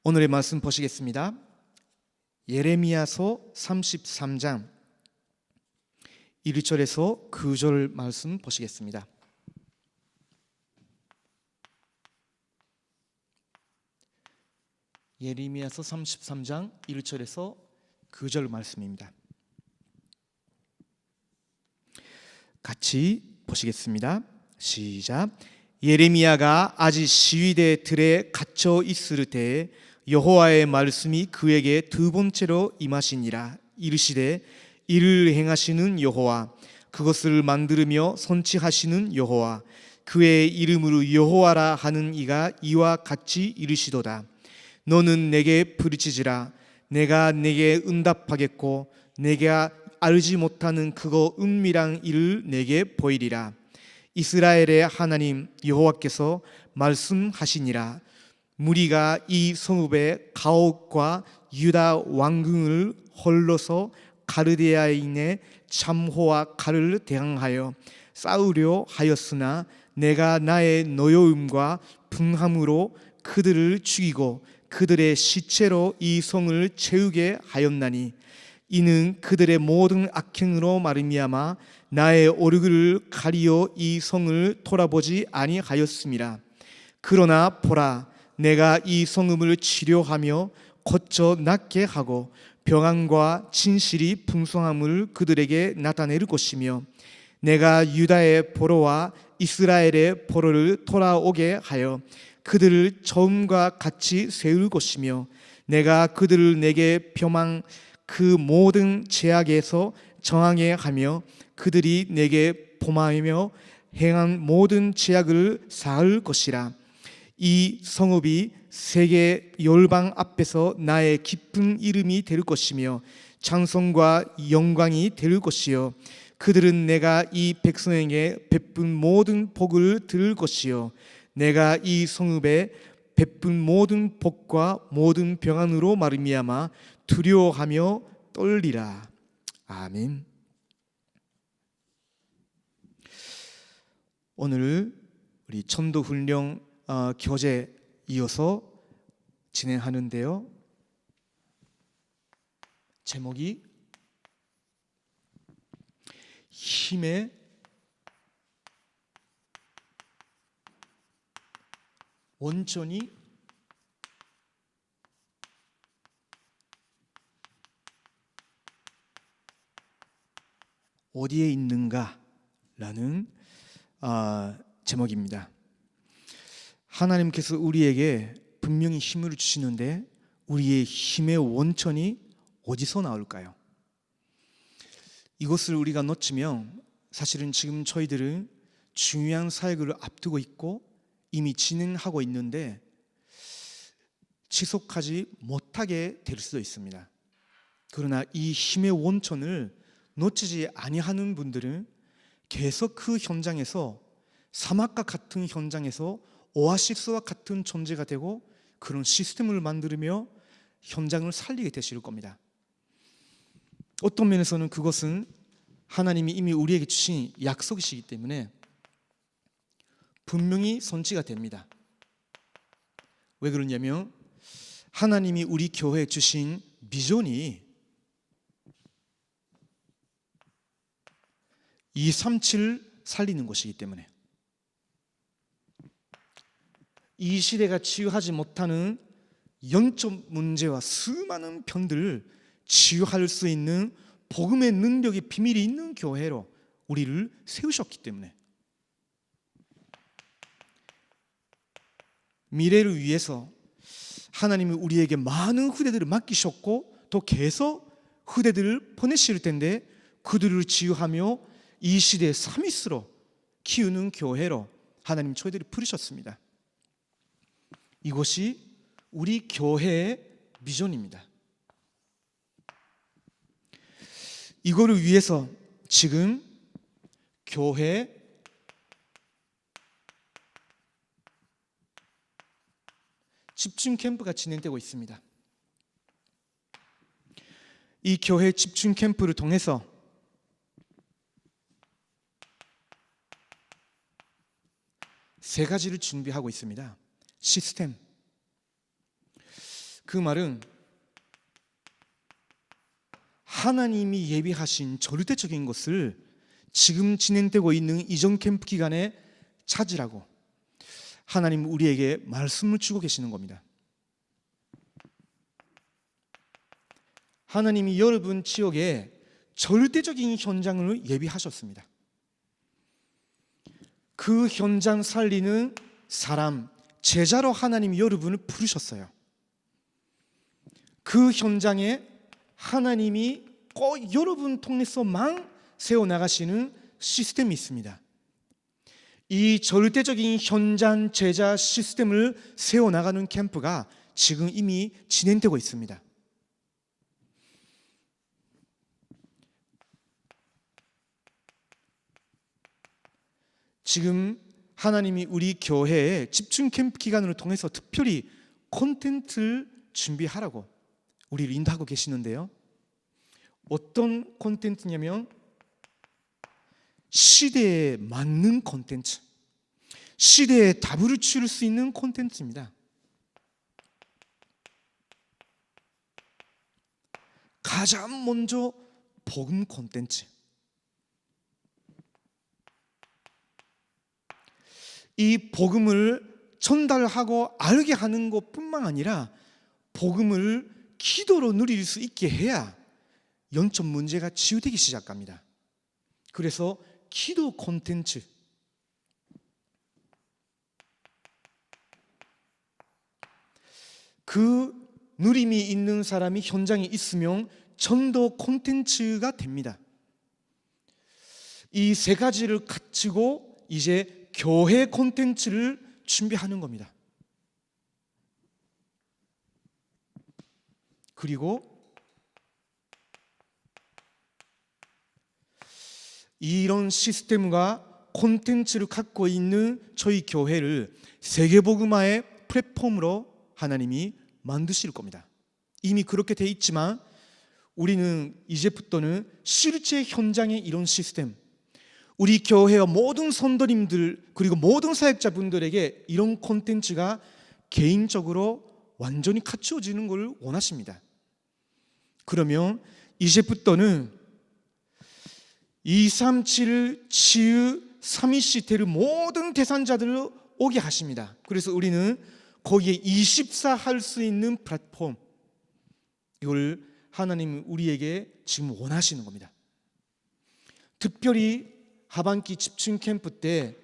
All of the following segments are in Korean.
오늘의 말씀 보시겠습니다. 예레미야서 33장 1절에서 9절 말씀 보시겠습니다. 예레미야서 33장 1절에서 9절 말씀입니다. 같이 보시겠습니다. 시작. 예레미야가 아직 시위대 들에 갇혀 있을 때에 여호와의 말씀이 그에게 두 번째로 임하시니라. 이르시되 이를 행하시는 여호와, 그것을 만들며 선치하시는 여호와, 그의 이름으로 여호와라 하는 이가 이와 같이 이르시도다. 너는 내게 부르짖으라. 내가 내게 응답하겠고 내가 알지 못하는 그거 은밀한 일을 내게 보이리라. 이스라엘의 하나님 여호와께서 말씀하시니라. 무리가 이 성읍의 가옥과 유다 왕궁을 헐러서 가르디아인의 잠호와 칼을 대항하여 싸우려 하였으나 내가 나의 노여움과 분함으로 그들을 죽이고 그들의 시체로 이 성을 채우게 하였나니, 이는 그들의 모든 악행으로 말미암아 나의 얼굴을 가리어 이 성을 돌아보지 아니하였음이라. 그러나 보라, 내가 이 성읍을 치료하며 고쳐 낫게 하고 평안과 진실이 풍성함을 그들에게 나타낼 것이며, 내가 유다의 보로와 이스라엘의 보로를 돌아오게 하여 그들을 처음과 같이 세울 것이며, 내가 그들을 내게 범한 그 모든 죄악에서 정하게 하며 그들이 내게 범하며 행한 모든 죄악을 사할 것이라. 이 성읍이 세계 열방 앞에서 나의 깊은 이름이 될 것이며 찬송과 영광이 될 것이요, 그들은 내가 이 백성에게 베푼 모든 복을 들을 것이요, 내가 이 성읍에 베푼 모든 복과 모든 평안으로 말미암아 두려워하며 떨리라. 아멘. 오늘 우리 천도훈련 교재 이어서 진행하는데요, 제목이 힘의 원천이 어디에 있는가라는 제목입니다. 하나님께서 우리에게 분명히 힘을 주시는데 우리의 힘의 원천이 어디서 나올까요? 이것을 우리가 놓치면 사실은 지금 저희들은 중요한 사역을 앞두고 있고 이미 진행하고 있는데 지속하지 못하게 될 수도 있습니다. 그러나 이 힘의 원천을 놓치지 아니하는 분들은 계속 그 현장에서 사막과 같은 현장에서 오아시스와 같은 존재가 되고 그런 시스템을 만들며 현장을 살리게 되실 겁니다. 어떤 면에서는 그것은 하나님이 이미 우리에게 주신 약속이시기 때문에 분명히 선지가 됩니다. 왜 그러냐면 하나님이 우리 교회에 주신 비전이 237 살리는 것이기 때문에, 이 시대가 치유하지 못하는 영적 문제와 수많은 병들을 치유할 수 있는 복음의 능력의 비밀이 있는 교회로 우리를 세우셨기 때문에, 미래를 위해서 하나님이 우리에게 많은 후대들을 맡기셨고 또 계속 후대들을 보내실 텐데 그들을 치유하며 이 시대의 사미스로 키우는 교회로 하나님 저희들이 부르셨습니다. 이것이 우리 교회의 비전입니다. 이거를 위해서 지금 교회 집중 캠프가 진행되고 있습니다. 이 교회 집중 캠프를 통해서 세 가지를 준비하고 있습니다. 시스템, 그 말은 하나님이 예비하신 절대적인 것을 지금 진행되고 있는 이전 캠프 기간에 찾으라고 하나님 우리에게 말씀을 주고 계시는 겁니다. 하나님이 여러분 지역에 절대적인 현장을 예비하셨습니다. 그 현장 살리는 사람, 제자로 하나님이 여러분을 부르셨어요. 그 현장에 하나님이 꼭 여러분 통해서만 세워나가시는 시스템이 있습니다. 이 절대적인 현장 제자 시스템을 세워나가는 캠프가 지금 이미 진행되고 있습니다. 지금 하나님이 우리 교회에 집중 캠프 기간을 통해서 특별히 콘텐츠를 준비하라고 우리를 인도하고 계시는데요. 어떤 콘텐츠냐면 시대에 맞는 콘텐츠, 시대에 답을 줄 수 있는 콘텐츠입니다. 가장 먼저 복음 콘텐츠. 이 복음을 전달하고 알게 하는 것뿐만 아니라 복음을 기도로 누릴 수 있게 해야 영적 문제가 치유되기 시작합니다. 그래서 기도 콘텐츠, 그 누림이 있는 사람이 현장에 있으면 전도 콘텐츠가 됩니다. 이 세 가지를 갖추고 이제 교회 콘텐츠를 준비하는 겁니다. 그리고 이런 시스템과 콘텐츠를 갖고 있는 저희 교회를 세계복음화의 플랫폼으로 하나님이 만드실 겁니다. 이미 그렇게 돼 있지만 우리는 이제부터는 실제 현장의 이런 시스템, 우리 교회와 모든 선도님들 그리고 모든 사역자분들에게 이런 콘텐츠가 개인적으로 완전히 갖추어지는 걸 원하십니다. 그러면 이제부터는 237 치유 3.2시대를 모든 대상자들을 오게 하십니다. 그래서 우리는 거기에 24 할 수 있는 플랫폼, 이걸 하나님은 우리에게 지금 원하시는 겁니다. 특별히 하반기 집중 캠프 때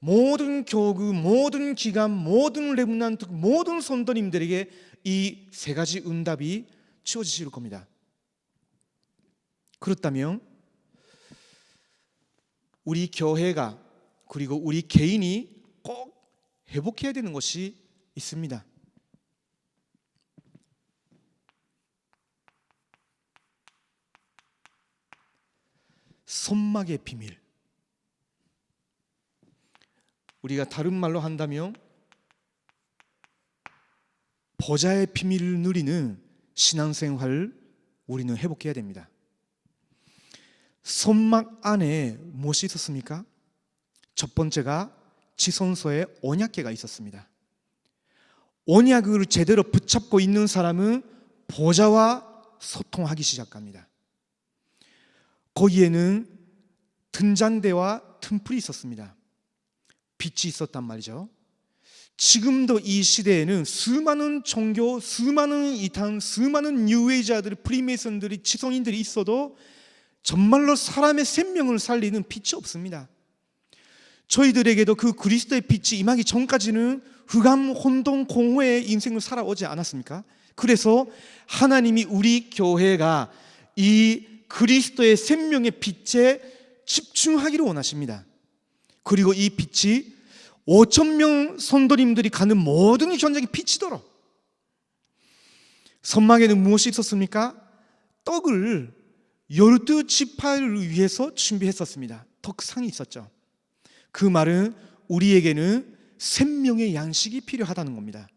모든 교구, 모든 기관, 모든 렘넌트, 모든 선도님들에게 이 세 가지 응답이 주어지실 겁니다. 그렇다면 우리 교회가 그리고 우리 개인이 꼭 회복해야 되는 것이 있습니다. 손막의 비밀. 우리가 다른 말로 한다면 보좌의 비밀을 누리는 신앙생활을 우리는 회복해야 됩니다. 손막 안에 무엇이 있었습니까? 첫 번째가 지성소에 언약궤가 있었습니다. 언약을 제대로 붙잡고 있는 사람은 보좌와 소통하기 시작합니다. 거기에는 등잔대와 틈풀이 있었습니다. 빛이 있었단 말이죠. 지금도 이 시대에는 수많은 종교, 수많은 이단, 수많은 뉴에이저들이, 프리메이슨들이, 지성인들이 있어도 정말로 사람의 생명을 살리는 빛이 없습니다. 저희들에게도 그 그리스도의 빛이 임하기 전까지는 흑암, 혼돈, 공허의 인생을 살아오지 않았습니까? 그래서 하나님이 우리 교회가 이 그리스도의 생명의 빛에 집중하기를 원하십니다. 그리고 이 빛이 5,000명 선도님들이 가는 모든 현장에 비치도록. 선막에는 무엇이 있었습니까? 떡을 12지파를 위해서 준비했었습니다. 떡상이 있었죠. 그 말은 우리에게는 생명의 양식이 필요하다는 겁니다.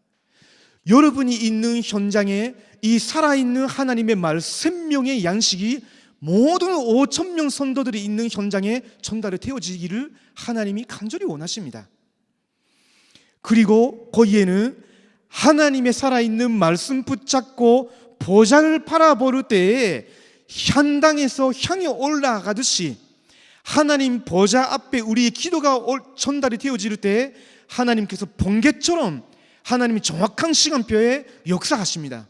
여러분이 있는 현장에 이 살아있는 하나님의 말, 생명의 양식이 모든 5,000명 선도들이 있는 현장에 전달이 되어지기를 하나님이 간절히 원하십니다. 그리고 거기에는 하나님의 살아있는 말씀 붙잡고 보좌를 바라볼 때에 현당에서 향해 올라가듯이 하나님 보좌 앞에 우리의 기도가 전달이 되어질 때 하나님께서 번개처럼 하나님이 정확한 시간표에 역사하십니다.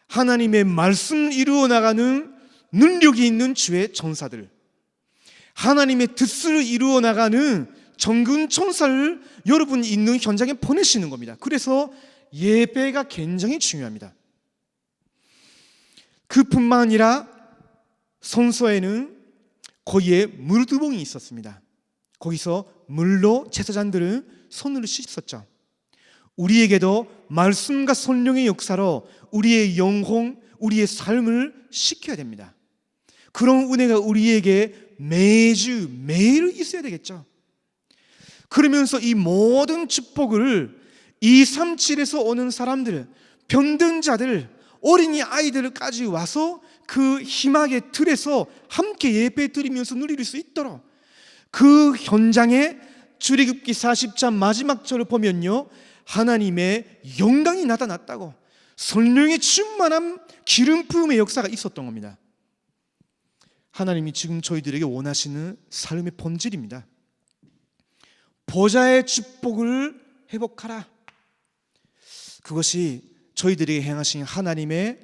하나님의 말씀을 이루어 나가는 능력이 있는 주의 전사들, 하나님의 뜻을 이루어 나가는 정군 천사를 여러분이 있는 현장에 보내시는 겁니다. 그래서 예배가 굉장히 중요합니다. 그뿐만 아니라 성소에는 거기에 물두봉이 있었습니다. 거기서 물로 제사장들은 손을 씻었죠. 우리에게도 말씀과 성령의 역사로 우리의 영혼, 우리의 삶을 씻겨야 됩니다. 그런 은혜가 우리에게 매주 매일 있어야 되겠죠. 그러면서 이 모든 축복을 237에서 오는 사람들, 병든 자들, 어린이 아이들까지 와서 그 희망의 틀에서 함께 예배 드리면서 누릴 수 있도록 그 현장에 출애굽기 40장 마지막 절을 보면요, 하나님의 영광이 나타났다고, 성령의 충만한 기름 부음의 역사가 있었던 겁니다. 하나님이 지금 저희들에게 원하시는 삶의 본질입니다. 보좌의 축복을 회복하라. 그것이 저희들에게 행하신 하나님의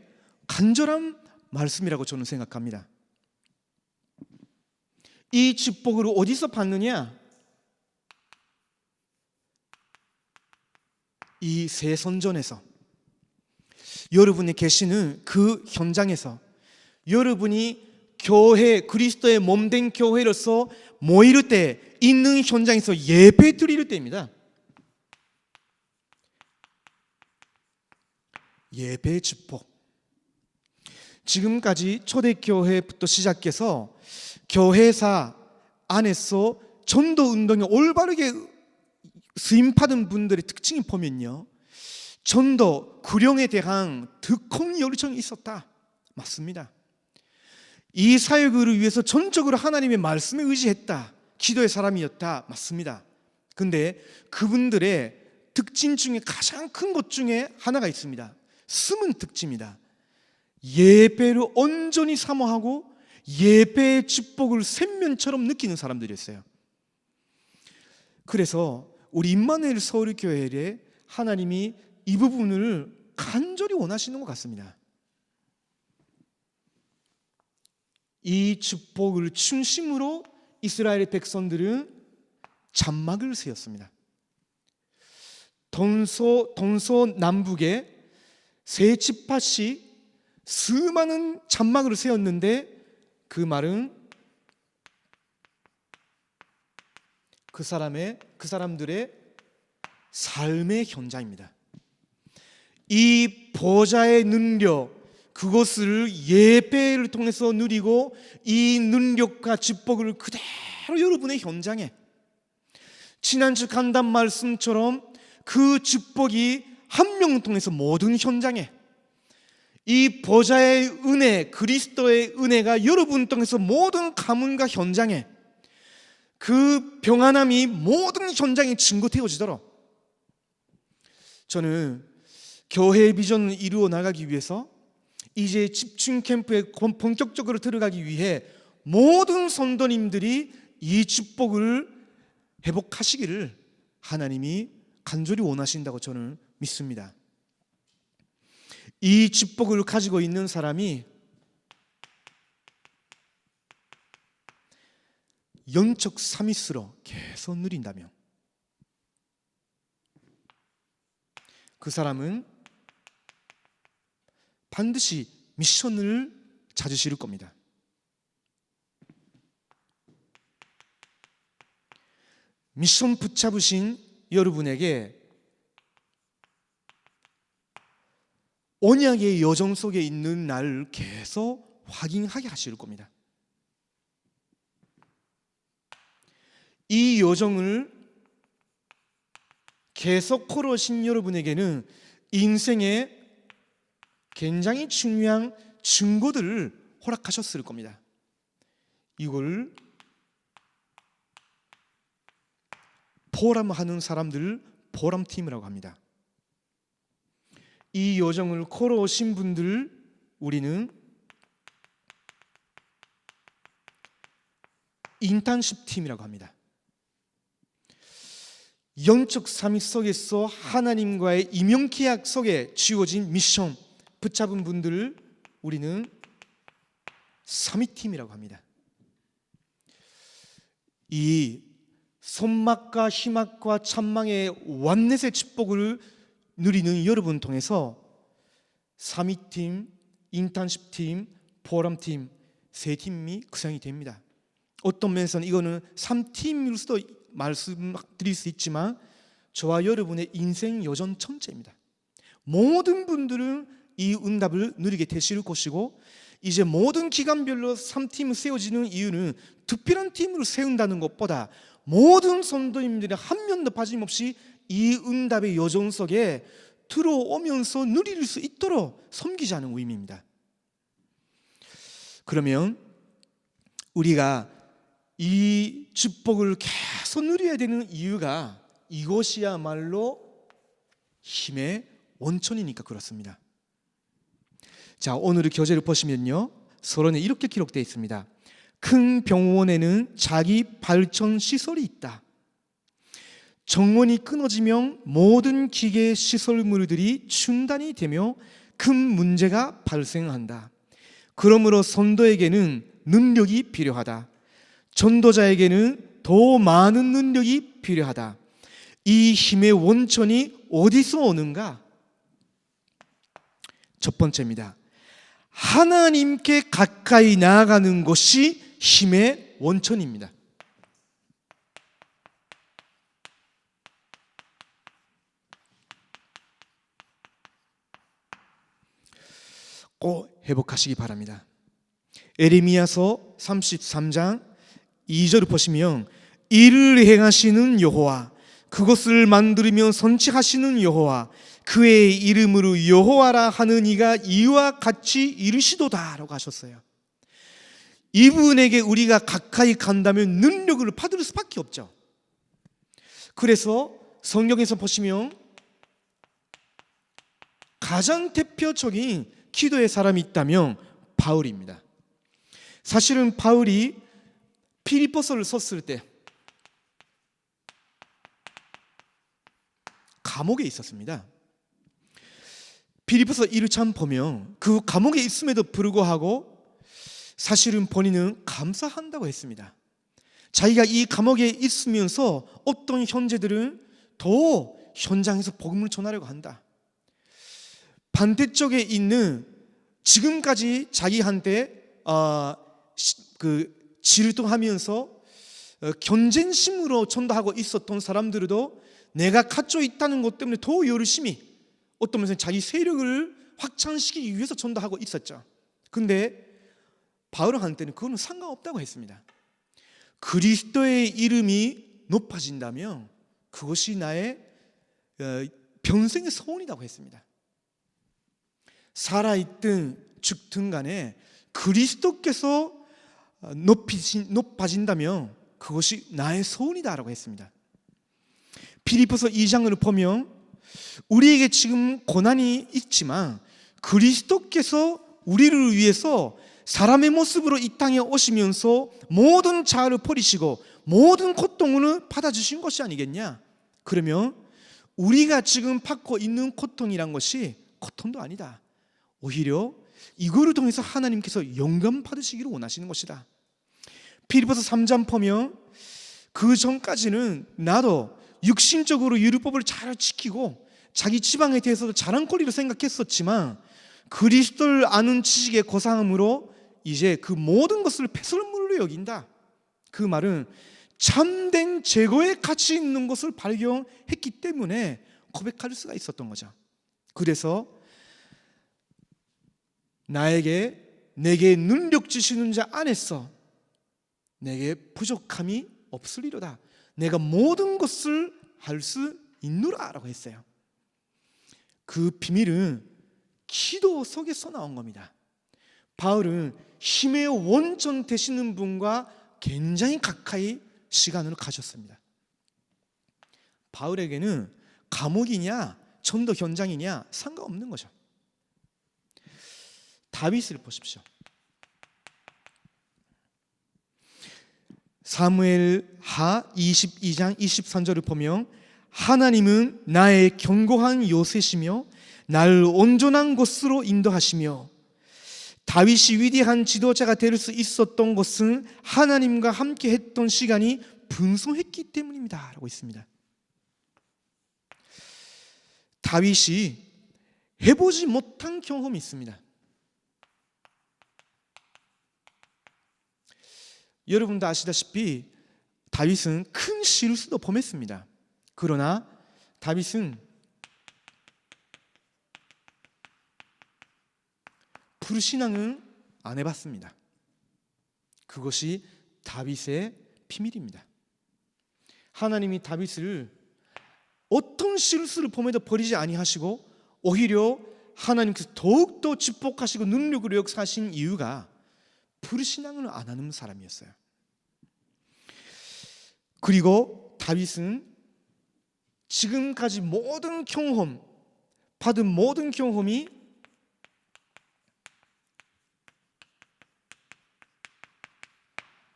간절한 말씀이라고 저는 생각합니다. 이 축복을 어디서 받느냐? 이 새 선전에서, 여러분이 계시는 그 현장에서, 여러분이 교회, 그리스도의 몸된 교회로서 모일 때 있는 현장에서 예배 드릴 때입니다. 예배의 축복. 지금까지 초대교회부터 시작해서 교회사 안에서 전도 운동에 올바르게 수임받은 분들의 특징이 보면요, 전도, 구령에 대한 득콩 열정이 있었다. 맞습니다. 이 사역을 위해서 전적으로 하나님의 말씀에 의지했다. 기도의 사람이었다. 맞습니다. 근데 그분들의 특징 중에 가장 큰 것 중에 하나가 있습니다. 숨은 특징입니다. 예배를 온전히 사모하고 예배의 축복을 생명처럼 느끼는 사람들이었어요. 그래서 우리 임마누엘 서울교회에 하나님이 이 부분을 간절히 원하시는 것 같습니다. 이 축복을 중심으로 이스라엘 백성들은 장막을 세웠습니다. 동서남북에 세 지파씩 수많은 장막을 세웠는데 그 말은 그 사람들의 삶의 현장입니다. 이 보좌의 능력, 그것을 예배를 통해서 누리고 이 능력과 축복을 그대로 여러분의 현장에, 지난주 간담 말씀처럼 그 축복이 한 명을 통해서 모든 현장에, 이 보좌의 은혜, 그리스도의 은혜가 여러분 통해서 모든 가문과 현장에, 그 평안함이 모든 현장에 증거되어지도록 저는 교회의 비전을 이루어 나가기 위해서 이제 집중 캠프에 본격적으로 들어가기 위해 모든 성도님들이 이 축복을 회복하시기를 하나님이 간절히 원하신다고 저는 믿습니다. 이 축복을 가지고 있는 사람이 영적 서밋으로 계속 누린다면 그 사람은 반드시 미션을 찾으실 겁니다. 미션 붙잡으신 여러분에게 언약의 여정 속에 있는 나를 계속 확인하게 하실 겁니다. 이 여정을 계속 걸어오신 여러분에게는 인생의 굉장히 중요한 증거들을 허락하셨을 겁니다. 이걸 보람하는 사람들 보람팀이라고 합니다. 이 여정을 걸어오신 분들을 우리는 인턴십 팀이라고 합니다. 영적 삶 속에서 하나님과의 임용계약 속에 쥐어진 미션 붙잡은 분들을 우리는 사미팀이라고 합니다. 이 손맛과 희망과 찬망의 완넷의 축복을 누리는 여러분 통해서 사미팀, 인턴십팀, 포럼팀 세 팀이 구성이 됩니다. 어떤 면에서는 이거는 3팀일 수도 말씀드릴 수 있지만 저와 여러분의 인생 여정 전체입니다. 모든 분들은 이 응답을 누리게 되실 것이고, 이제 모든 기간별로 3팀을 세워지는 이유는 특별한 팀을 세운다는 것보다 모든 성도님들이 한 명도 빠짐없이 이 응답의 여정 속에 들어오면서 누릴 수 있도록 섬기자는 의미입니다. 그러면 우리가 이 축복을 계속 누려야 되는 이유가 이것이야말로 힘의 원천이니까 그렇습니다. 자, 오늘의 교재를 보시면요, 서론에 이렇게 기록되어 있습니다. 큰 병원에는 자기 발전 시설이 있다. 정원이 끊어지면 모든 기계 시설물들이 중단이 되며 큰 문제가 발생한다. 그러므로 선도에게는 능력이 필요하다. 전도자에게는 더 많은 능력이 필요하다. 이 힘의 원천이 어디서 오는가? 첫 번째입니다. 하나님께 가까이 나아가는 것이 힘의 원천입니다. 꼭 회복하시기 바랍니다. 에레미야서 33장 2절을 보시면 이를 행하시는 여호와, 그것을 만들며 선지하시는 여호와, 그의 이름으로 여호와라 하는 이가 이와 같이 이르시도다 라고 하셨어요. 이분에게 우리가 가까이 간다면 능력을 받을 수밖에 없죠. 그래서 성경에서 보시면 가장 대표적인 기도의 사람이 있다면 바울입니다. 사실은 바울이 필리포스를 썼을 때 감옥에 있었습니다. 필리포스 1장 보면 그 감옥에 있음에도 불구하고 사실은 본인은 감사한다고 했습니다. 자기가 이 감옥에 있으면서 어떤 형제들은 더 현장에서 복음을 전하려고 한다. 반대쪽에 있는 지금까지 자기한테 질투하면서 경쟁심으로 전도하고 있었던 사람들도 내가 갖춰 있다는 것 때문에 더 열심히 어떤 면에서 자기 세력을 확장시키기 위해서 전도하고 있었죠. 근데 바울한테는 그거는 상관없다고 했습니다. 그리스도의 이름이 높아진다면 그것이 나의 평생의 소원이라고 했습니다. 살아있든 죽든 간에 그리스도께서 높아진다면 그것이 나의 소원이다라고 했습니다. 필리포서 2장을 보면 우리에게 지금 고난이 있지만 그리스도께서 우리를 위해서 사람의 모습으로 이 땅에 오시면서 모든 자아를 버리시고 모든 고통을 받아주신 것이 아니겠냐? 그러면 우리가 지금 받고 있는 고통이란 것이 고통도 아니다. 오히려 이거를 통해서 하나님께서 영감 받으시기를 원하시는 것이다. 필리포서 3장 보면 그 전까지는 나도 육신적으로 율법을 잘 지키고 자기 지방에 대해서도 자랑거리로 생각했었지만 그리스도를 아는 지식의 고상함으로 이제 그 모든 것을 폐설물로 여긴다. 그 말은 참된 제거의 가치 있는 것을 발견했기 때문에 고백할 수가 있었던 거죠. 그래서 내게 능력 주시는 자 안에서 내게 부족함이 없으리로다. 내가 모든 것을 할 수 있노라 라고 했어요. 그 비밀은 기도 속에서 나온 겁니다. 바울은 힘의 원천 되시는 분과 굉장히 가까이 시간을 가졌습니다. 바울에게는 감옥이냐 전도 현장이냐 상관없는 거죠. 다윗을 보십시오. 사무엘하 22장 23절을 보면 하나님은 나의 견고한 요새시며 나를 온전한 곳으로 인도하시며, 다윗이 위대한 지도자가 될 수 있었던 것은 하나님과 함께 했던 시간이 풍성했기 때문입니다 라고 있습니다. 다윗이 해보지 못한 경험이 있습니다. 여러분도 아시다시피 다윗은 큰 실수도 범했습니다. 그러나 다윗은 불신앙은 안 해봤습니다. 그것이 다윗의 비밀입니다. 하나님이 다윗을 어떤 실수를 범해도 버리지 아니하시고 오히려 하나님께서 더욱더 축복하시고 능력으로 역사하신 이유가 불신앙을 안 하는 사람이었어요. 그리고 다윗은 지금까지 받은 모든 경험이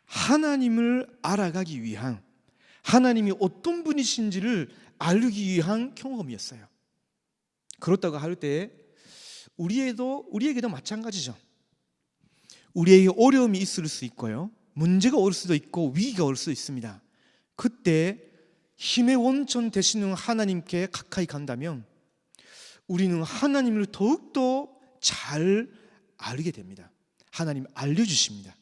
하나님을 알아가기 위한, 하나님이 어떤 분이신지를 알기 위한 경험이었어요. 그렇다고 할 때 우리에게도 마찬가지죠. 우리에게 어려움이 있을 수 있고요, 문제가 올 수도 있고 위기가 올 수 있습니다. 그때 힘의 원천 되시는 하나님께 가까이 간다면 우리는 하나님을 더욱더 잘 알게 됩니다. 하나님 알려주십니다.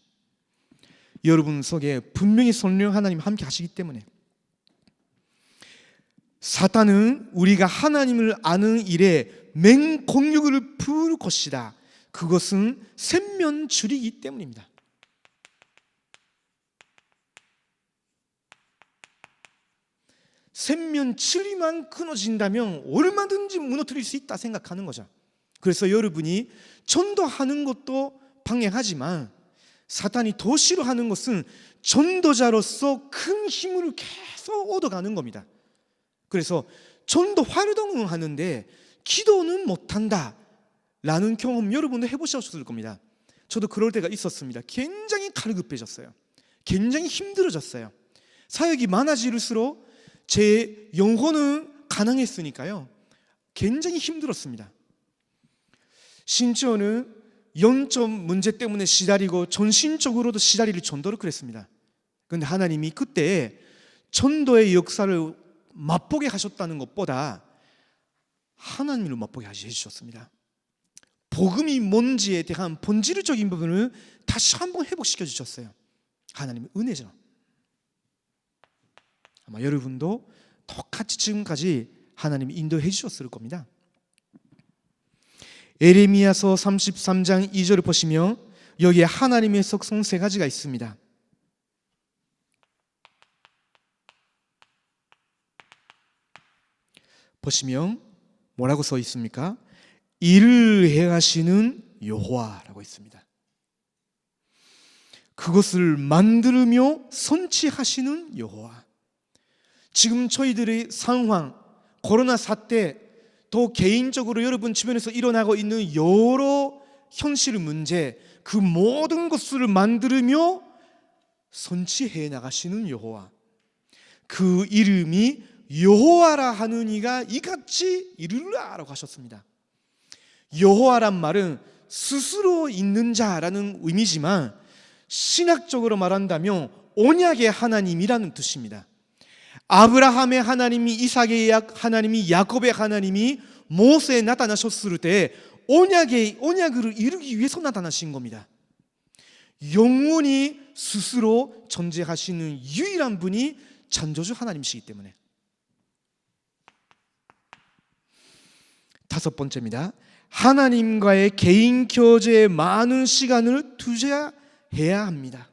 여러분 속에 분명히 성령 하나님 함께 하시기 때문에. 사탄은 우리가 하나님을 아는 일에 맹공력을 부을 것이다. 그것은 샘면줄이기 때문입니다. 샘면줄이만 끊어진다면 얼마든지 무너뜨릴 수 있다 생각하는 거죠. 그래서 여러분이 전도하는 것도 방해하지만 사탄이 더 싫어하는 것은 전도자로서 큰 힘을 계속 얻어가는 겁니다. 그래서 전도 활동은 하는데 기도는 못한다 라는 경험 여러분도 해보셨을 겁니다. 저도 그럴 때가 있었습니다. 굉장히 갈급해졌어요. 굉장히 힘들어졌어요. 사역이 많아질수록 제 영혼은 가난했으니까요, 굉장히 힘들었습니다. 심지어는 영적 문제 때문에 시달리고 전신적으로도 시달릴 정도로 그랬습니다. 그런데 하나님이 그때 전도의 역사를 맛보게 하셨다는 것보다 하나님을 맛보게 해주셨습니다. 복음이 뭔지에 대한 본질적인 부분을 다시 한번 회복시켜 주셨어요. 하나님의 은혜죠. 아마 여러분도 똑같이 지금까지 하나님이 인도해 주셨을 겁니다. 에레미야서 33장 2절을 보시면 여기에 하나님의 속성 세 가지가 있습니다. 보시면 뭐라고 써 있습니까? 일을 행하시는 여호와라고 있습니다. 그것을 만들며 선치하시는 여호와. 지금 저희들의 상황, 코로나 사태, 또 개인적으로 여러분 주변에서 일어나고 있는 여러 현실 문제, 그 모든 것을 만들며 선치해 나가시는 여호와. 그 이름이 여호와라 하는 이가 이같이 이르라라고 하셨습니다. 여호와란 말은 스스로 있는 자라는 의미지만 신학적으로 말한다면 언약의 하나님이라는 뜻입니다. 아브라함의 하나님이, 이삭의 하나님이, 야곱의 하나님이 모세에 나타나셨을 때 언약을 이루기 위해서 나타나신 겁니다. 영원히 스스로 존재하시는 유일한 분이 창조주 하나님이시기 때문에. 다섯 번째입니다. 하나님과의 개인 교제에 많은 시간을 투자해야 합니다.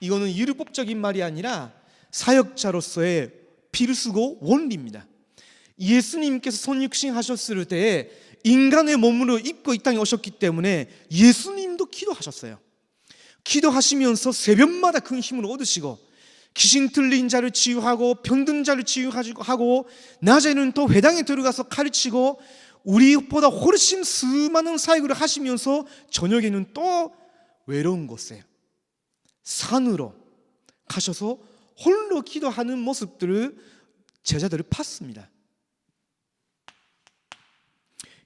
이거는 율법적인 말이 아니라 사역자로서의 필수고 원리입니다. 예수님께서 성육신 하셨을 때 인간의 몸으로 입고 이 땅에 오셨기 때문에 예수님도 기도하셨어요. 기도하시면서 새벽마다 큰 힘을 얻으시고 귀신 들린 자를 치유하고 병든 자를 치유하고 낮에는 또 회당에 들어가서 가르치고 우리보다 훨씬 수많은 사역을 하시면서 저녁에는 또 외로운 곳에 산으로 가셔서 홀로 기도하는 모습들을 제자들을 봤습니다.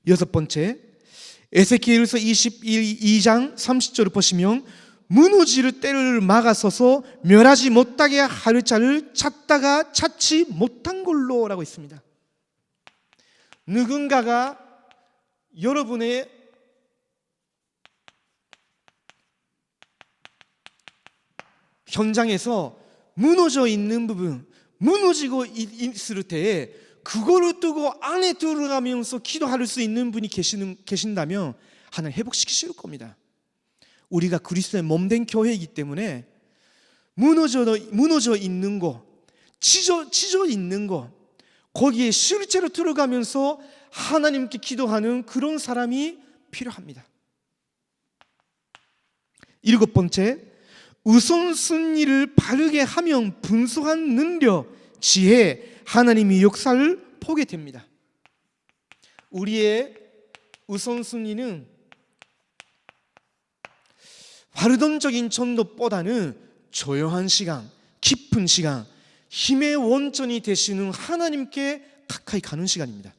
여섯 번째, 에스겔서 22장 30절을 보시면 무너질 때를 막아서서 멸하지 못하게 할 자를 찾다가 찾지 못한 걸로 라고 있습니다. 누군가가 여러분의 현장에서 무너져 있는 부분, 무너지고 있을 때에 그거를 두고 안에 들어가면서 기도할 수 있는 분이 계신다면 하나님 회복시키실 겁니다. 우리가 그리스도의 몸된 교회이기 때문에 무너져 있는 거, 찢어 있는 거, 거기에 실제로 들어가면서 하나님께 기도하는 그런 사람이 필요합니다. 일곱 번째, 우선순위를 바르게 하면 분수한 능력, 지혜, 하나님의 역사를 보게 됩니다. 우리의 우선순위는 활동적인 전도보다는 조용한 시간, 깊은 시간, 힘의 원천이 되시는 하나님께 가까이 가는 시간입니다.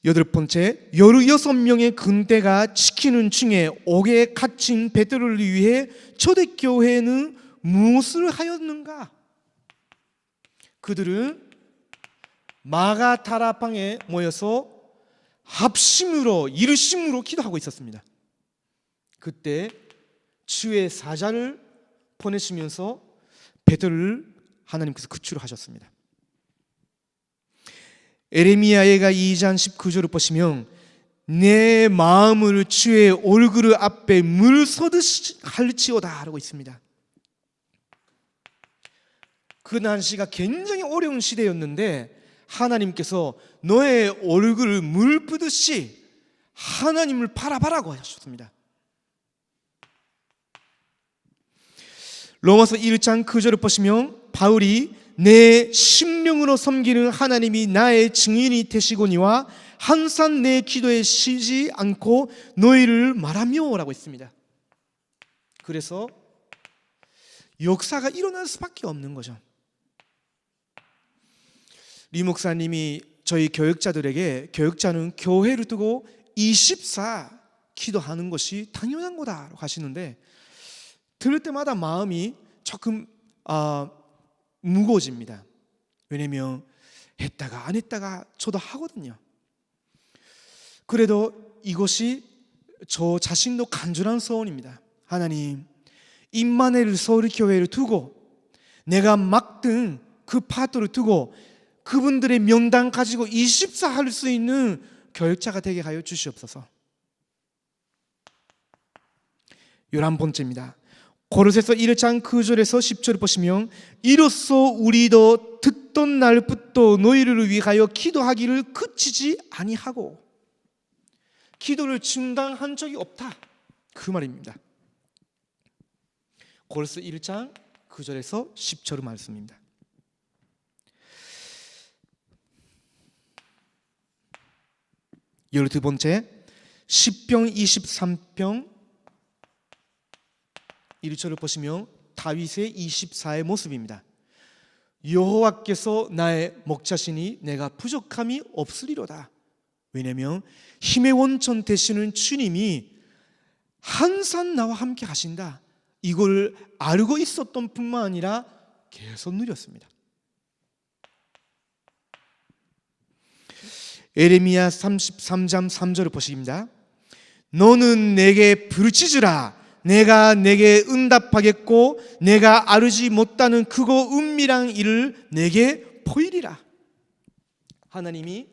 여덟 번째, 16명의 군대가 지키는 중에 옥에 갇힌 베드로를 위해 초대교회는 무엇을 하였는가? 그들은 마가다라방에 모여서 합심으로 일심으로 기도하고 있었습니다. 그때 주의 사자를 보내시면서 베드로를 하나님께서 구출하셨습니다. 에레미야가 2장 19절을 보시면 내 마음을 주의 얼굴 앞에 물 쏟듯이 할지어다 라고 있습니다. 그 당시가 굉장히 어려운 시대였는데 하나님께서 너의 얼굴을 물 부듯이 하나님을 바라보라고 하셨습니다. 로마서 1장 9절을 보시면 바울이 내 심령으로 섬기는 하나님이 나의 증인이 되시거니와 항상 내 기도에 쉬지 않고 너희를 말하며 라고 했습니다. 그래서 역사가 일어날 수밖에 없는 거죠. 리 목사님이 저희 교역자들에게 교역자는 교회를 두고 24 기도하는 것이 당연한 거다라고 하시는데 들을 때마다 마음이 조금 무거워집니다. 왜냐하면 했다가 안 했다가 저도 하거든요. 그래도 이것이 저 자신도 간절한 소원입니다. 하나님, 임마누엘 서울교회를 두고 내가 맡은 그 파트를 두고 그분들의 명단 가지고 24 할 수 있는 교역자가 되게 하여 주시옵소서. 11번째입니다. 고로새서 1장 9절에서 10절을 보시면 이로써 우리도 듣던 날부터 너희를 위하여 기도하기를 그치지 아니하고 기도를 중단한 적이 없다 그 말입니다. 고로새 1장 9절에서 10절의 말씀입니다. 12번째, 시편 23편 1절을 보시면 다윗의 24의 모습입니다. 여호와께서 나의 목자시니 내가 부족함이 없으리로다. 왜냐하면 힘의 원천 되시는 주님이 항상 나와 함께 하신다. 이걸 알고 있었던 뿐만 아니라 계속 누렸습니다. 에레미야 33장 3절을 보십니다. 너는 내게 부르짖으라. 내가 내게 응답하겠고 내가 알지 못하는 크고 은밀한 일을 내게 보이리라. 하나님이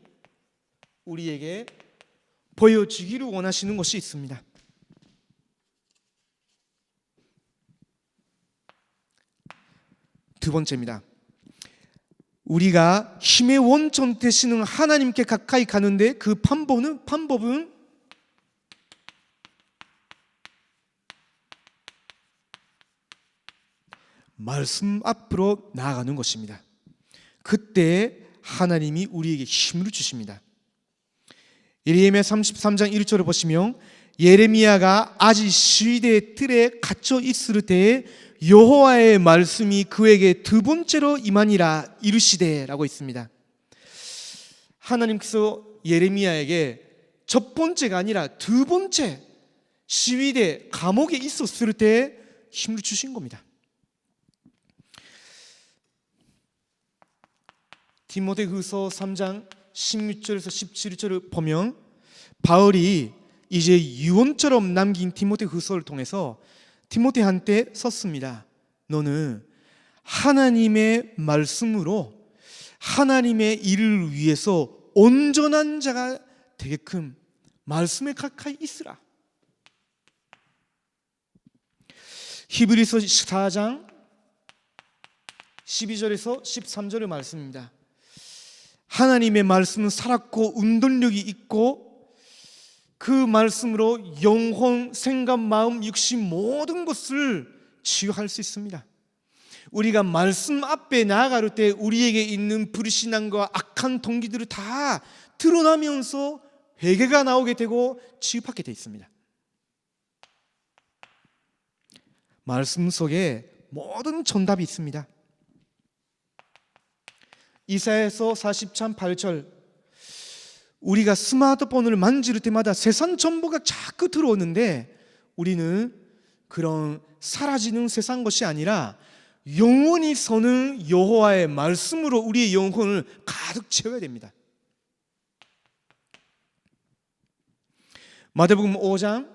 우리에게 보여주기를 원하시는 것이 있습니다. 두 번째입니다. 우리가 힘의 원천 되시는 하나님께 가까이 가는데 그 방법은 말씀 앞으로 나아가는 것입니다. 그때 하나님이 우리에게 힘을 주십니다. 예레미야 33장 1절을 보시면 예레미야가 아직 시위대의 틀에 갇혀 있을 때에 여호와의 말씀이 그에게 두 번째로 임하니라 이르시되 라고 있습니다. 하나님께서 예레미야에게 첫 번째가 아니라 두 번째 시위대 감옥에 있었을 때 힘을 주신 겁니다. 디모데후서 3장 16절에서 17절을 보면 바울이 이제 유언처럼 남긴 디모데후서를 통해서 디모데한테 썼습니다. 너는 하나님의 말씀으로 하나님의 일을 위해서 온전한 자가 되게끔 말씀에 가까이 있으라. 히브리서 4장 12절에서 13절의 말씀입니다. 하나님의 말씀은 살았고 운동력이 있고 그 말씀으로 영혼, 생각, 마음, 육신 모든 것을 치유할 수 있습니다. 우리가 말씀 앞에 나아갈 때 우리에게 있는 불신앙과 악한 동기들을 다 드러나면서 회개가 나오게 되고 치유받게 되어 있습니다. 말씀 속에 모든 정답이 있습니다. 이사야서 40장 8절 우리가 스마트폰을 만질 때마다 세상 정보가 자꾸 들어오는데 우리는 그런 사라지는 세상 것이 아니라 영원히 서는 여호와의 말씀으로 우리의 영혼을 가득 채워야 됩니다. 마태복음 5장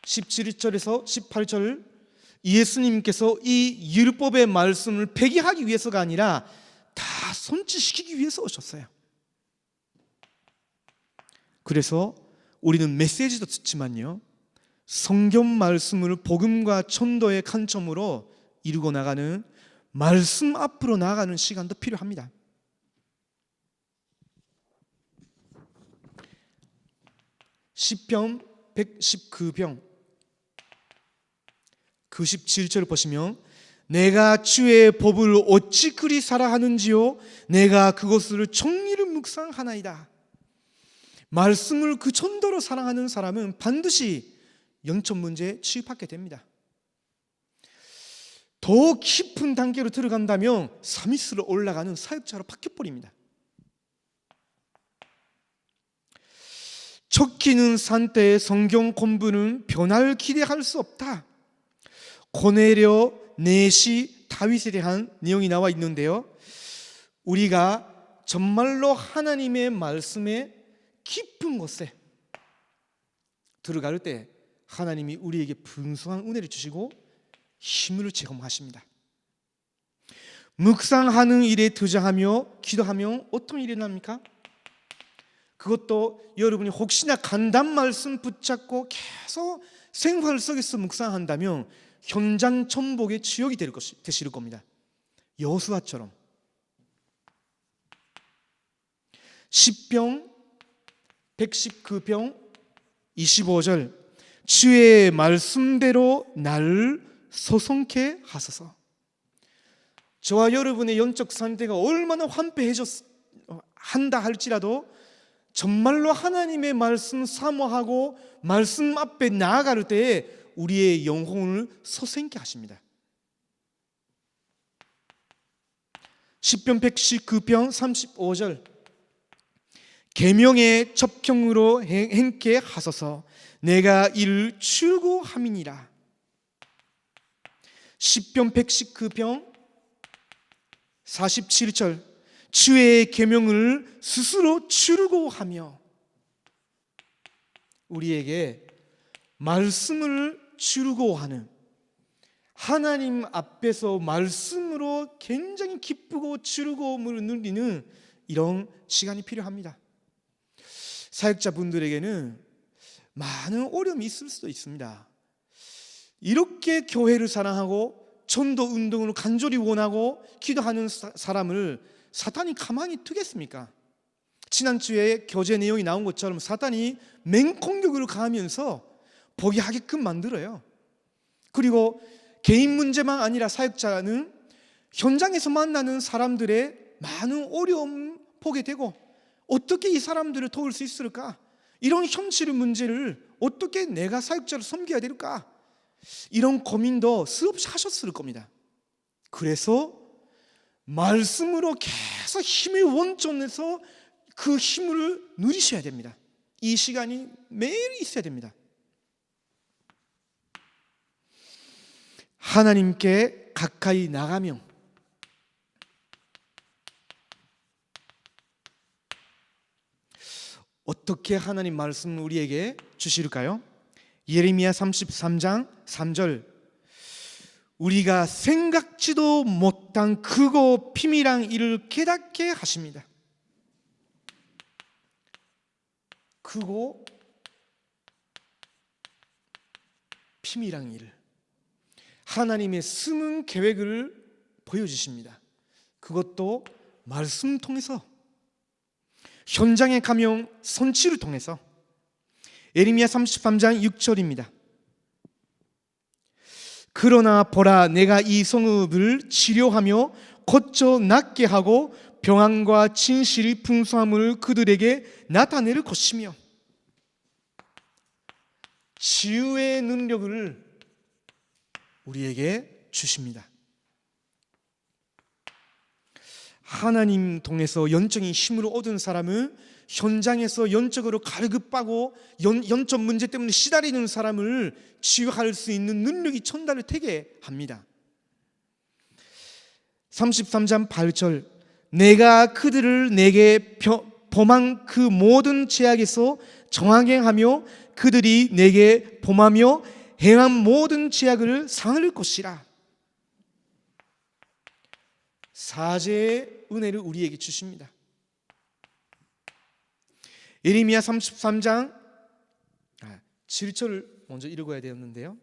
17절에서 18절 예수님께서 이 율법의 말씀을 폐기하기 위해서가 아니라 다 손치시키기 위해서 오셨어요. 그래서 우리는 메시지도 듣지만요 성경 말씀을 복음과 전도의 관점으로 이루고 나가는 말씀 앞으로 나아가는 시간도 필요합니다. 시편 119편 97절을 보시면 내가 주의 법을 어찌 그리 사랑하는지요 내가 그것을 정리를 묵상하나이다. 말씀을 그 정도로 사랑하는 사람은 반드시 영적 문제에 치유받게 됩니다. 더 깊은 단계로 들어간다면 사미스로 올라가는 사역자로 바뀌어버립니다. 척기는 산때의 성경 공부는 변화를 기대할 수 없다. 고넬료, 넷이, 다윗에 대한 내용이 나와 있는데요 우리가 정말로 하나님의 말씀에 깊은 곳에 들어갈 때 하나님이 우리에게 풍성한 은혜를 주시고 힘을 제공하십니다. 묵상하는 일에 투자하며 기도하면 어떤 일이 납니까? 그것도 여러분이 혹시나 간단 말씀 붙잡고 계속 생활 속에서 묵상한다면 현장 천복의 지역이 되실 겁니다. 여호수아처럼. 시편 119편 25절 주의 말씀대로 나를 소송케 하소서. 저와 여러분의 영적 상태가 얼마나 한다 할지라도 정말로 하나님의 말씀 사모하고 말씀 앞에 나아갈 때에 우리의 영혼을 소생케 하십니다. 시편 119편 35절 계명의 접경으로 행케 하소서 내가 이를 출고함이니라. 시편 119편 47절 주의 계명을 스스로 출고하며 우리에게 말씀을 출고하는 하나님 앞에서 말씀으로 굉장히 기쁘고 즐거움을 누리는 이런 시간이 필요합니다. 사역자분들에게는 많은 어려움이 있을 수도 있습니다. 이렇게 교회를 사랑하고 전도 운동을 간절히 원하고 기도하는 사람을 사탄이 가만히 두겠습니까? 지난주에 교재 내용이 나온 것처럼 사탄이 맹공격을 가하면서 포기하게끔 만들어요. 그리고 개인 문제만 아니라 사역자는 현장에서 만나는 사람들의 많은 어려움 보게 되고 어떻게 이 사람들을 도울 수 있을까? 이런 현실의 문제를 어떻게 내가 사역자로 섬겨야 될까? 이런 고민도 수없이 하셨을 겁니다. 그래서 말씀으로 계속 힘의 원천에서 그 힘을 누리셔야 됩니다. 이 시간이 매일 있어야 됩니다. 하나님께 가까이 나가며 어떻게 하나님 말씀을 우리에게 주실까요? 예레미야 33장 3절, 우리가 생각지도 못한 크고 비밀한 일을 깨닫게 하십니다. 크고 비밀한 일, 하나님의 숨은 계획을 보여주십니다. 그것도 말씀 통해서, 현장에 가면 선치를 통해서. 예레미야 33장 6절입니다. 그러나 보라, 내가 이 성읍을 치료하며 고쳐 낫게 하고 평안과 진실이 풍성함을 그들에게 나타낼 것이며. 치유의 능력을 우리에게 주십니다. 하나님 통해서 영적인 힘을 얻은 사람은 현장에서 영적으로 갈급하고 영적 문제 때문에 시달리는 사람을 치유할 수 있는 능력이 전달을 되게 합니다. 33장 8절, 내가 그들을 내게 범한 그 모든 죄악에서 정하게 하며 그들이 내게 범하며 행한 모든 죄악을 상할 것이라. 사죄의 은혜를 우리에게 주십니다. 예레미야 33장 7절을 먼저 읽어야 되었는데요,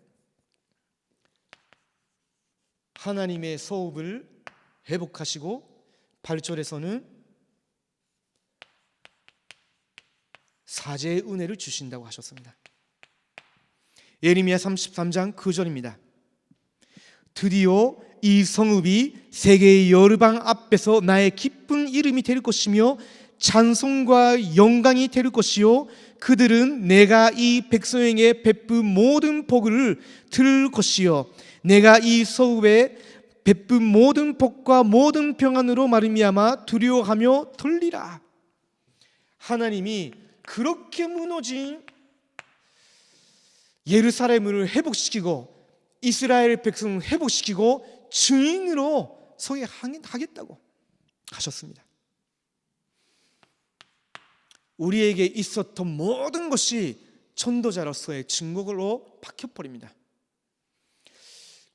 하나님의 소읍을 회복하시고 8절에서는 사죄의 은혜를 주신다고 하셨습니다. 예레미야 33장 9절입니다. 드디어 이 성읍이 세계의 여러 방 앞에서 나의 기쁜 이름이 될 것이며 찬송과 영광이 될 것이요, 그들은 내가 이 백성에게 베푼 모든 복을 들을 것이요, 내가 이 성읍에 베푼 모든 복과 모든 평안으로 말미암아 두려워하며 돌리라. 하나님이 그렇게 무너진 예루살렘을 회복시키고 이스라엘 백성을 회복시키고 증인으로 서게 하겠다고 하셨습니다. 우리에게 있었던 모든 것이 전도자로서의 증거로 박혀버립니다.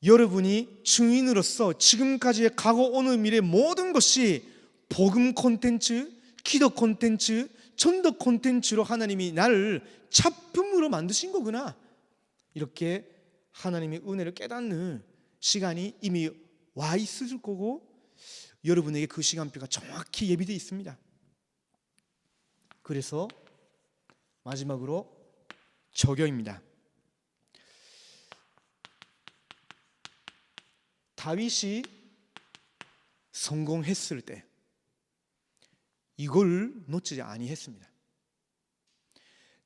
여러분이 증인으로서 지금까지의 과거 오늘 미래 모든 것이 복음 콘텐츠, 기도 콘텐츠, 전도 콘텐츠로 하나님이 나를 작품으로 만드신 거구나, 이렇게 하나님의 은혜를 깨닫는 시간이 이미 와 있을 거고 여러분에게 그 시간표가 정확히 예비되어 있습니다. 그래서 마지막으로 적용입니다. 다윗이 성공했을 때 이걸 놓치지 아니했습니다.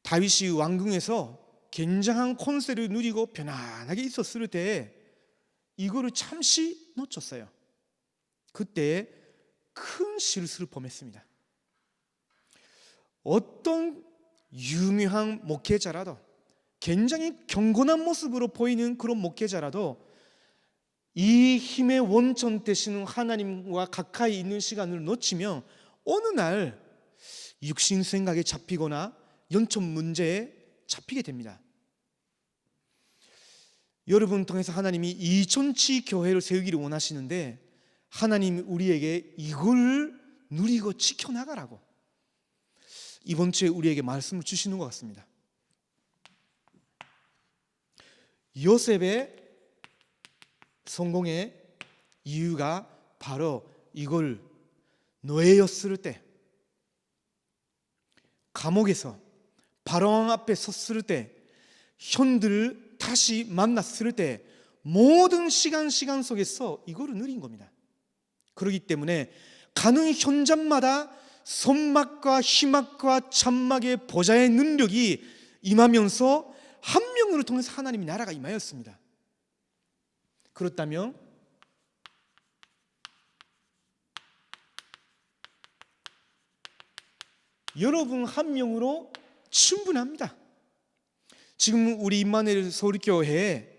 다윗이 왕궁에서 굉장한 권세를 누리고 편안하게 있었을 때 이거를 잠시 놓쳤어요. 그때 큰 실수를 범했습니다. 어떤 유명한 목회자라도, 굉장히 경건한 모습으로 보이는 그런 목회자라도 이 힘의 원천 되시는 하나님과 가까이 있는 시간을 놓치면 어느 날 육신 생각에 잡히거나 영적 문제에 잡히게 됩니다. 여러분 통해서 하나님이 이천치 교회를 세우기를 원하시는데 하나님이 우리에게 이걸 누리고 지켜나가라고 이번 주에 우리에게 말씀을 주시는 것 같습니다. 요셉의 성공의 이유가 바로 이걸 노예였을 때, 감옥에서 바로왕 앞에 섰을 때, 형들을 다시 만났을 때 모든 시간 속에서 이거를 누린 겁니다. 그렇기 때문에 가는 현장마다 선막과 희막과 장막의 보좌의 능력이 임하면서 한 명을 통해서 하나님의 나라가 임하였습니다. 그렇다면 여러분 한 명으로 충분합니다. 지금 우리 임마누엘 서울교회에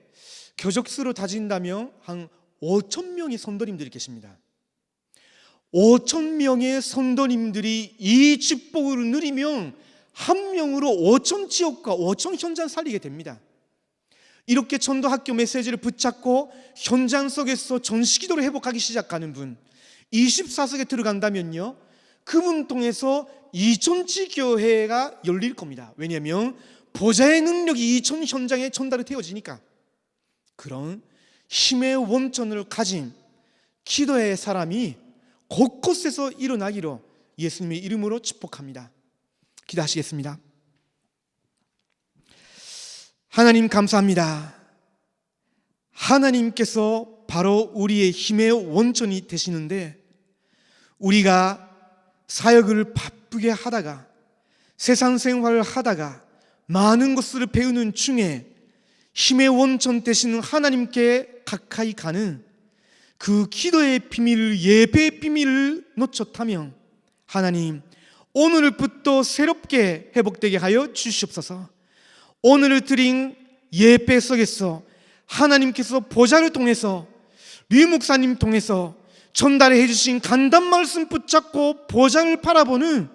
교적수로 따진다면 한 5,000명의 성도님들이 계십니다. 5,000명의 성도님들이 이 축복을 누리면 한 명으로 5,000 지역과 5,000 현장 살리게 됩니다. 이렇게 전도학교 메시지를 붙잡고 현장 속에서 전시기도를 회복하기 시작하는 분, 24석에 들어간다면요, 그분 통해서 2,000지 교회가 열릴 겁니다. 왜냐하면 보좌의 능력이 2,000 현장에 전달이 되어지니까. 그런 힘의 원천을 가진 기도의 사람이 곳곳에서 일어나기로 예수님의 이름으로 축복합니다. 기도하시겠습니다. 하나님 감사합니다. 하나님께서 바로 우리의 힘의 원천이 되시는데, 우리가 사역을 바쁘게 하다가 세상 생활을 하다가 많은 것을 배우는 중에 힘의 원천 되시는 하나님께 가까이 가는 그 기도의 비밀을, 예배의 비밀을 놓쳤다면 하나님, 오늘부터 새롭게 회복되게 하여 주시옵소서. 오늘 드린 예배 속에서 하나님께서 보좌를 통해서 류 목사님 통해서 전달해 주신 간단 말씀 붙잡고 보좌를 바라보는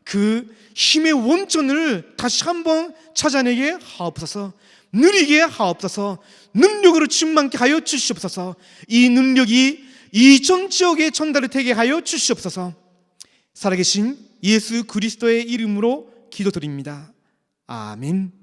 그 힘의 원천을 다시 한번 찾아내게 하옵소서. 누리게 하옵소서. 능력으로 충만케 하여 주시옵소서. 이 능력이 이전 지역에 전달이 되게 하여 주시옵소서. 살아계신 예수 그리스도의 이름으로 기도드립니다. 아멘.